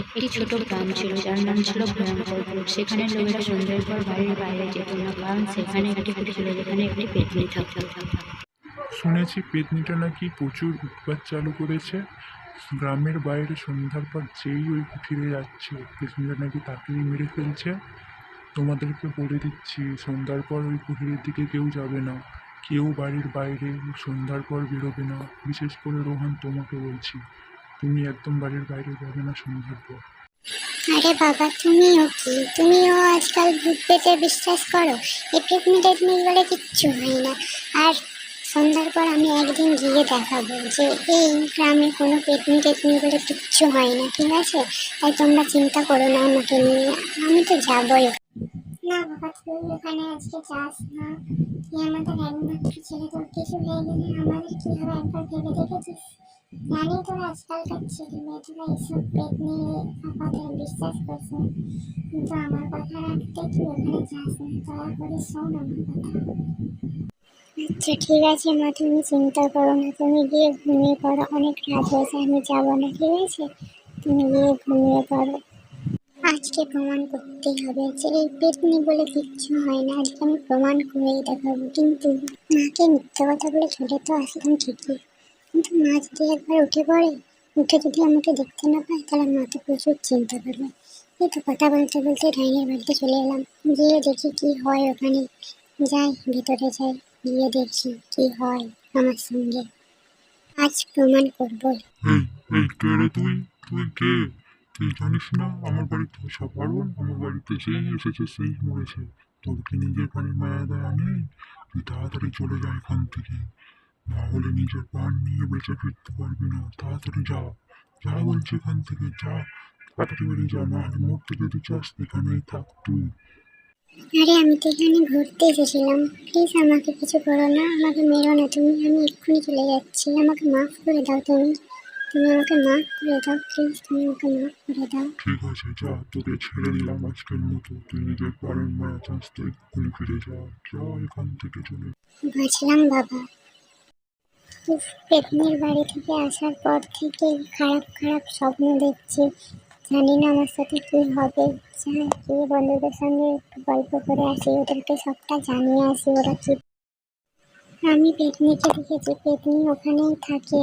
একটি ছোট গ্রাম ছিল যার নাম ছিল ভয়ঙ্করপুর। সেখানে লোকেরা সন্ধ্যার পর বাড়ির বাইরে যেত না, কারণ সেখানে একটি কুটির ছিল যেখানে একটি পেতনি থাকতো। শুনেছি পেতনিটা নাকি প্রচুর উৎপাত চালু করেছে। গ্রামের বাইরে সন্ধ্যার পর যেই ওই কুঠিরে যাচ্ছে পেতনিটা নাকি তাকেই মেরে ফেলছে। তোমাদেরকে বলে দিচ্ছি, সন্ধ্যার পর ওই কুঠিরের দিকে কেউ যাবে না, কেউ বাড়ির বাইরে সন্ধ্যার পর বেরোবে না। বিশেষ করে রোহান, তোমাকে বলছি, তুমি একদম বাড়ির বাইরে যাবে না সন্ধ্যার পর। আরে বাবা, তুমিও কি? তুমিও আজকাল ভূত পেতে বিশ্বাস করো? এই পেতনি টেতনি বলে কিচ্ছু হয় না। আর সন্ধ্যার পর আমি একদিন গিয়ে দেখাবো যে এই গ্রামে কোনো পেতনি টেতনি বলে কিচ্ছু হয় না, ঠিক আছে? তাই তোমরা চিন্তা করো না আমাকে নিয়ে, আমি তো যাবোই। না বাবা, তুই ওখানে আজকে যাস না। তুই আমাদের একমাত্র ছেলে, তোর কিছু হয়ে গেলে আমাদের কি হবে একবার ভেবে দেখেছিস? জানি তোরা আজকালকার ছেলে মেয়ে, তোরা এইসব পেতনি কথায় বিশ্বাস করছিস, কিন্তু আমার কথা রাখতে তুই ওখানে যাস না। দয়া করে শোন আমার কথা। আচ্ছা ঠিক আছে মা, তুমি চিন্তা করো না, তুমি গিয়ে ঘুমিয়ে পড়ো। অনেক রাত হয়েছে, আমি যাবো না, ঠিক আছে? তুমি গিয়ে ঘুমিয়ে পড়ো। আজকে প্রমাণ করতেই হবে যে এই পেতনি বলে কিচ্ছু হয় না। আজকে আমি প্রমাণ করেই দেখাবো। কিন্তু মাকে মিথ্যে কথা বলে চলে তো আসলাম ঠিকই, কিন্তু মা যদি একবার উঠে পড়ে, উঠে যদি আমাকে দেখতে না পায়, তাহলে মা তো প্রচুর চিন্তা করবে। এই তো কথা বলতে বলতে ডাইনির বাড়িতে চলে এলাম। গিয়ে দেখি কি হয় ওখানে। যাই, ভিতরে যাই, গিয়ে দেখি কি হয় আমার সঙ্গে। আজ প্রমাণ করবো। এই এই কে রে তুই? তুই কে? তুই জানিস না আমার বাড়িতে সব পারুন, আমার বাড়িতে যেই এসেছে সেই মরেছে। তোর কি নিজের প্রাণে মায়া দয়া নেই? তুই তাড়াতাড়ি চলে যা এখান থেকে, না হলে নিজের প্রাণ নিয়ে বেঁচে ফিরতে পারবি না। তাড়াতাড়ি যা, যা বলছি এখান থেকে যা, তাড়াতাড়ি বেরিয়ে যা, না হলে মরতে যদি চাস এখানেই থাক তুই। আরে আমি তো এখানে ঘুরতে এসেছিলাম, প্লিজ আমাকে কিছু করো না, আমাকে মেরো না তুমি। আমি এক্ষুনি চলে যাচ্ছি, আমাকে মাফ করে দাও। তুমি তুমি আমাকে মাফ করে দাও, প্লিজ তুমি আমাকে মাফ করে দাও। ঠিক আছে যা, তোকে ছেড়ে দিলাম আজকের মতো। তুই নিজের প্রাণের মায়া চাস তো এক্ষুনি ফিরে যা, যা এখান থেকে চলে। বাঁচলাম বাবা। উফ, পেতনির বাড়ি থেকে আসার পর থেকে খারাপ খারাপ স্বপ্ন দেখছি। জানি না আমার সাথে কি হবে। যাই, গিয়ে বন্ধুদের সঙ্গে একটু গল্প করে আসি, ওদেরকে সবটা জানিয়ে আসি ওরা কি। আমি পেতনিকে দেখেছি, পেতনি ওখানেই থাকে।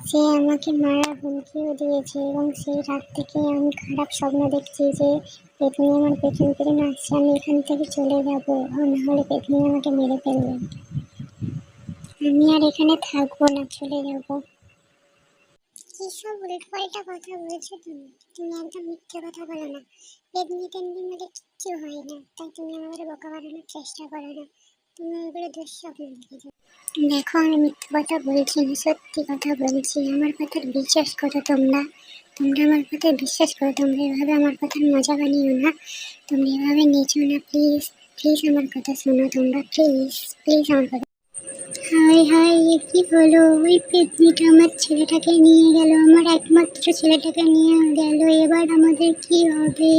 সে আমাকে মারার হুমকিও দিয়েছে, এবং সেই রাত থেকে আমি খারাপ স্বপ্ন দেখছি যে পেতনি আমার পেছন পেছন আসছে। আমি এখান থেকে চলে যাবো, না হলে পেতনি আমাকে মেরে ফেলবে। আমি আর এখানে থাকবো না, চলে যাবো। কি সব উল্টোপাল্টা কথা বলছো তুমি? তুমি একদম মিথ্যে কথা বলো না। পেতনি টেতনি বলে কিচ্ছু হয় না, তাই তুমি আমাকে বোকা বানানোর চেষ্টা করো না। তুমি ওইগুলো দুঃস্বপ্ন দেখেছো। দেখো, আমি মিথ্যে কথা বলছি না, সত্যি কথা বলছি। আমার কথা বিশ্বাস করো তোমরা। তোমরা আমার কথা বিশ্বাস করো, তোমরা এভাবে আমার কথার মজা বানিও না। তোমরা এভাবে নিচো না, প্লিজ প্লিজ আমার কথা শোনো তোমরা, প্লিজ প্লিজ আমার কথা। হাই হাই, এ কি হলো? ওই পেতনিটা আমার ছেলেটাকে নিয়ে গেল, আমার একমাত্র ছেলেটাকে নিয়ে গেল। এবার আমাদের কি হবে?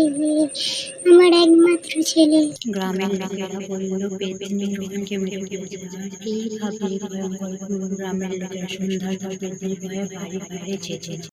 আমার একমাত্র ছেলে। গ্রামের লোকেরা বলল পেতনি রোহনকে মেরে ফেলেছে। আর এইভাবে ভয়ঙ্করপুর গ্রামের লোকেরা সন্ধ্যার পর পেতনির ভয়ে বাড়ির বাইরে যেত।